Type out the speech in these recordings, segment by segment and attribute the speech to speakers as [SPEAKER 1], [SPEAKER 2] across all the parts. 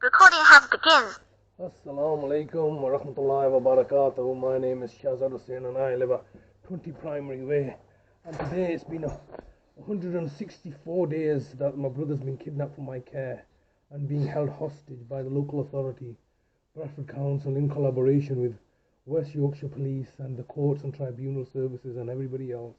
[SPEAKER 1] Recording has begun.
[SPEAKER 2] Assalamu alaikum wa rahmatullahi wa barakatuh. My name is Shahzad Hussain and I live at 20 Primary Way. And today it's been 164 days that my brother's been kidnapped from my care and being held hostage by the local authority, Bradford Council, in collaboration with West Yorkshire Police and the courts and tribunal services and everybody else.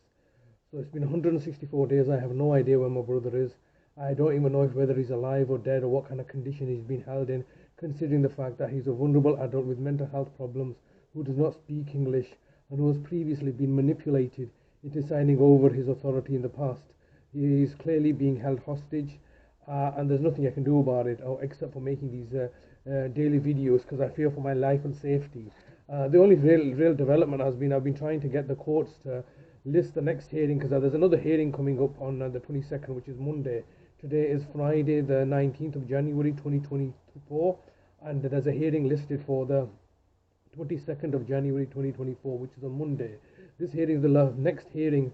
[SPEAKER 2] So it's been 164 days. I have no idea where my brother is. I don't even know whether he's alive or dead or what kind of condition he's been held in, considering the fact that he's a vulnerable adult with mental health problems who does not speak English and who has previously been manipulated into signing over his authority in the past. He is clearly being held hostage, and there's nothing I can do about it except for making these daily videos because I fear for my life and safety. The only real development has been I've been trying to get the courts to list the next hearing because there's another hearing coming up on the 22nd, which is Monday. Today is Friday, the 19th of January 2024, and there's a hearing listed for the 22nd of January 2024, which is a Monday. This hearing is the next hearing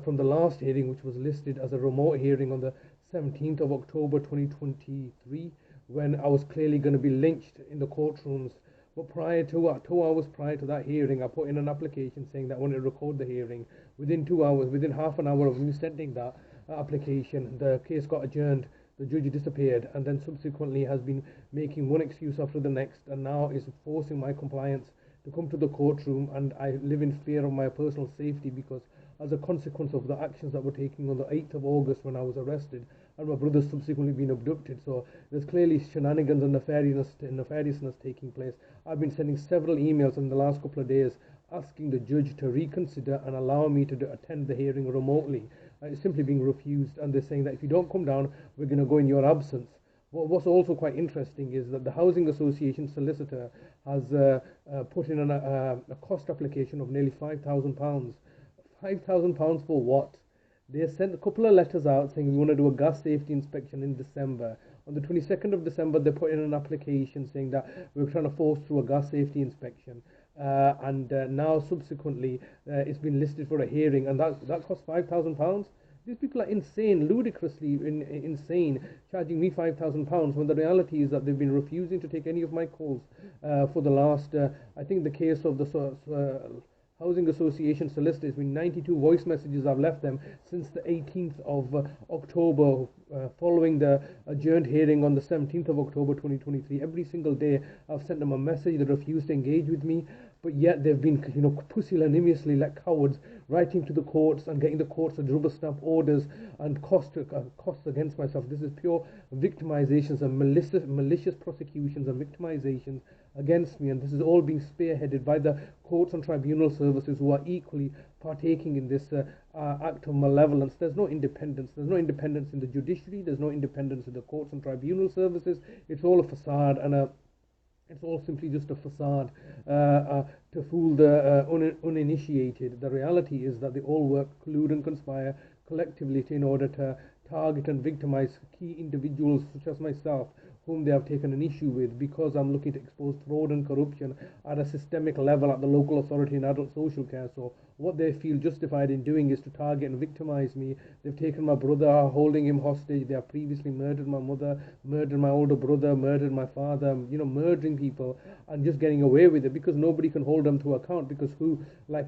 [SPEAKER 2] from the last hearing, which was listed as a remote hearing on the 17th of October 2023, when I was clearly going to be lynched in the courtrooms. But prior to 2 hours prior to that hearing, I put in an application saying that I wanted to record the hearing. Within 2 hours, within half an hour of me sending that application, the case got adjourned. The judge disappeared, and then subsequently has been making one excuse after the next, and now is forcing my compliance to come to the courtroom. And I live in fear of my personal safety because, as a consequence of the actions that were taken on the 8th of August when I was arrested, and my brother's subsequently been abducted. So there's clearly shenanigans and nefariousness taking place. I've been sending several emails in the last couple of days asking the judge to reconsider and allow me to attend the hearing remotely. It's simply being refused, and they're saying that if you don't come down, we're going to go in your absence. What's also quite interesting is that the Housing Association solicitor has put in a cost application of nearly £5,000. £5,000 for what? They sent a couple of letters out saying we want to do a gas safety inspection in December. On the 22nd of December, they put in an application saying that we're trying to force through a gas safety inspection. And now, subsequently, it's been listed for a hearing, and that costs £5,000. These people are insane, ludicrously insane, charging me £5,000 when the reality is that they've been refusing to take any of my calls for the last, I think the case of the Housing Association solicitor has been 92 voice messages I've left them since the 18th of October, following the adjourned hearing on the 17th of October 2023. Every single day I've sent them a message. They refuse to engage with me, but yet they've been, pusillanimously, like cowards, writing to the courts and getting the courts to rubber stamp orders and costs against myself. This is pure victimizations and malicious prosecutions and victimizations against me, and this is all being spearheaded by the courts and tribunal services who are equally partaking in this act of malevolence. There's no independence. There's no independence in the judiciary. There's no independence in the courts and tribunal services. It's all a facade, and it's all simply just a facade to fool the uninitiated. The reality is that they all work, collude and conspire collectively in order to target and victimize key individuals such as myself, whom they have taken an issue with, because I'm looking to expose fraud and corruption at a systemic level at the local authority and adult social care. So what they feel justified in doing is to target and victimize me. They've taken my brother, holding him hostage. They have previously murdered my mother, murdered my older brother, murdered my father, murdering people and just getting away with it because nobody can hold them to account. Because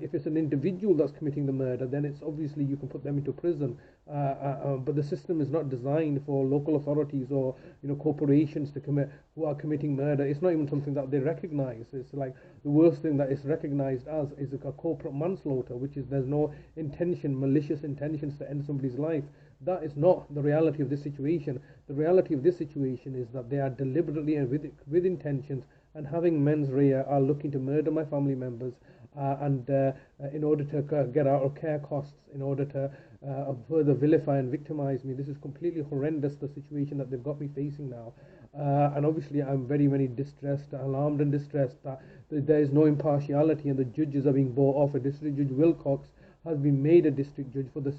[SPEAKER 2] if it's an individual that's committing the murder, then it's obviously you can put them into prison. But the system is not designed for local authorities or corporations to commit who are committing murder. It's not even something that they recognize. It's like the worst thing that is recognized as is a corporate manslaughter, which is there's no malicious intentions to end somebody's life. That is not the reality of this situation. The reality of this situation is that they are deliberately and with intentions and having mens rea are looking to murder my family members and in order to get out of care costs, in order to further vilify and victimize me. This is completely horrendous, the situation that they've got me facing now. And obviously I'm very, very distressed, alarmed and distressed that there is no impartiality and the judges are being bought off. A district judge, Wilcox, has been made a district judge for this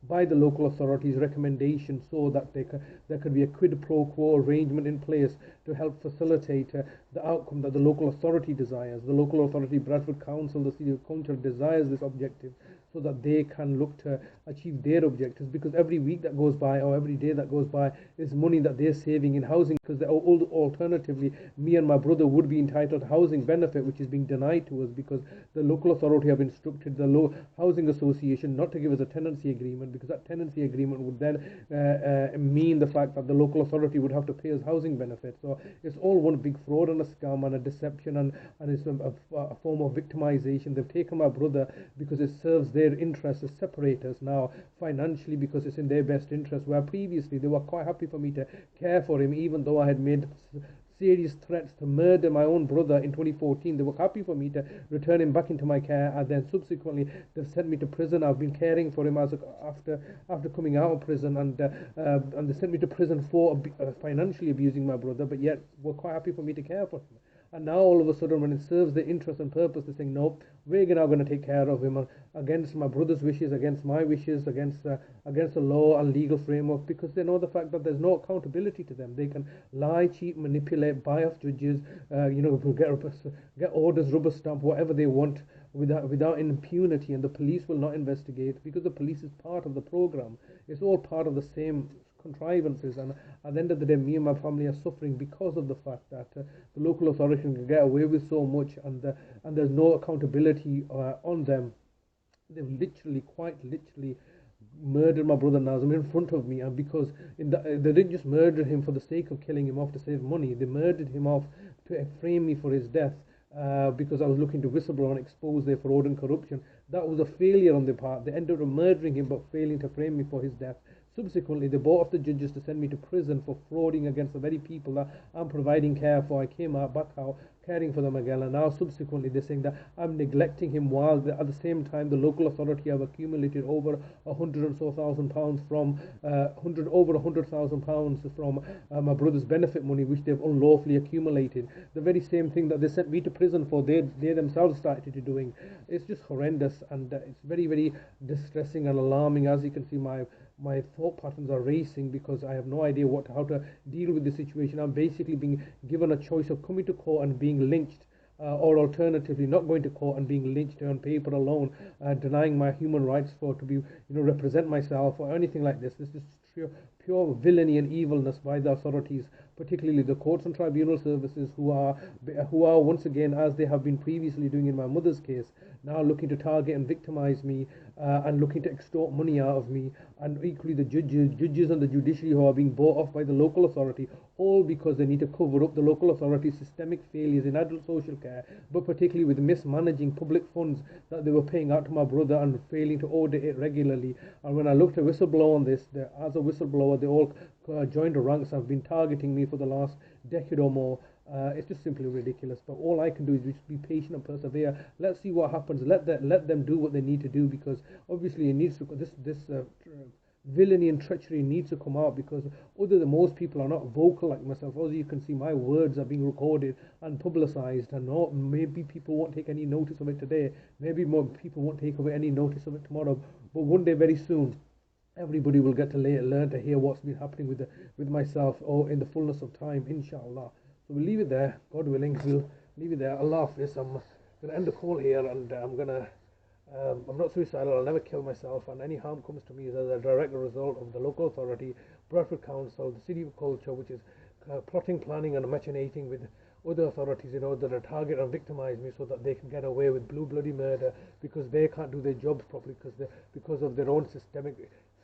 [SPEAKER 2] by the local authorities' recommendation, so that there could be a quid pro quo arrangement in place to help facilitate the outcome that the local authority desires. The local authority, Bradford Council, the City of Conchal, desires this objective. so that they can look to achieve their objectives, because every week that goes by or every day that goes by is money that they're saving in housing, because alternatively me and my brother would be entitled to housing benefit, which is being denied to us because the local authority have instructed the housing association not to give us a tenancy agreement, because that tenancy agreement would then mean the fact that the local authority would have to pay us housing benefits. So it's all one big fraud and a scam and a deception, and it's a form of victimization. They've taken my brother because it serves their interests to separate us now financially, because it's in their best interest, where previously they were quite happy for me to care for him, even though I had made serious threats to murder my own brother in 2014. They were happy for me to return him back into my care, and then subsequently they've sent me to prison. I've been caring for him after coming out of prison, and they sent me to prison for financially abusing my brother, but yet were quite happy for me to care for him. And now all of a sudden, when it serves their interest and purpose, they're saying, no, we're now going to take care of him against my brother's wishes, against my wishes, against the law and legal framework, because they know the fact that there's no accountability to them. They can lie, cheat, manipulate, buy off judges, get orders, rubber stamp, whatever they want, without impunity, and the police will not investigate, because the police is part of the program. It's all part of the same contrivances, and at the end of the day, me and my family are suffering because of the fact that the local authority can get away with so much, and there's no accountability on them. They've quite literally murdered my brother Nazim in front of me, and because they didn't just murder him for the sake of killing him off to save money, they murdered him off to frame me for his death. Because I was looking to whistleblow and expose their fraud and corruption. That was a failure on their part. They ended up murdering him but failing to frame me for his death. Subsequently, they bought off the judges to send me to prison for frauding against the very people that I'm providing care for. I came back out, caring for them again, and now subsequently they're saying that I'm neglecting him, while at the same time the local authority have accumulated over £100,000 from £100,000 from my brother's benefit money, which they've unlawfully accumulated. The very same thing that they sent me to prison for, they themselves started doing. It's just horrendous, and it's very, very distressing and alarming. As you can see, my thought patterns are racing, because I have no idea how to deal with the situation. I'm basically being given a choice of coming to court and being lynched, or alternatively not going to court and being lynched on paper alone, denying my human rights to represent myself or anything like this. This is pure villainy and evilness by the authorities, particularly the courts and tribunal services, who are once again, as they have been previously doing in my mother's case, now looking to target and victimize me, and looking to extort money out of me, and equally the judges and the judiciary who are being bought off by the local authority, all because they need to cover up the local authority's systemic failures in adult social care, but particularly with mismanaging public funds that they were paying out to my brother and failing to audit it regularly. And when I looked to whistleblow on this, as a whistleblower, they all joined the ranks, have been targeting me for the last decade or more. It's just simply ridiculous. But all I can do is just be patient and persevere. Let's see what happens. Let them do what they need to do, because obviously it needs to. This villainy and treachery needs to come out, because other than most people are not vocal like myself. As you can see, my words are being recorded and publicized, and maybe people won't take any notice of it today. Maybe more people won't take any notice of it tomorrow. But one day, very soon, everybody will get to learn to hear what's been happening with myself, or in the fullness of time, inshallah. So we'll leave it there, God willing. We'll leave it there. Allah Hafiz. I'm going to end the call here, and I'm not suicidal. I'll never kill myself, and any harm comes to me is as a direct result of the local authority, Bradford Council, the City of Culture, which is plotting, planning, and machinating with other authorities in order to target and victimize me so that they can get away with bloody murder, because they can't do their jobs properly because of their own systemic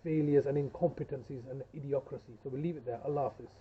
[SPEAKER 2] failures and incompetencies and idiocracy. So we'll leave it there. Allah Hafiz.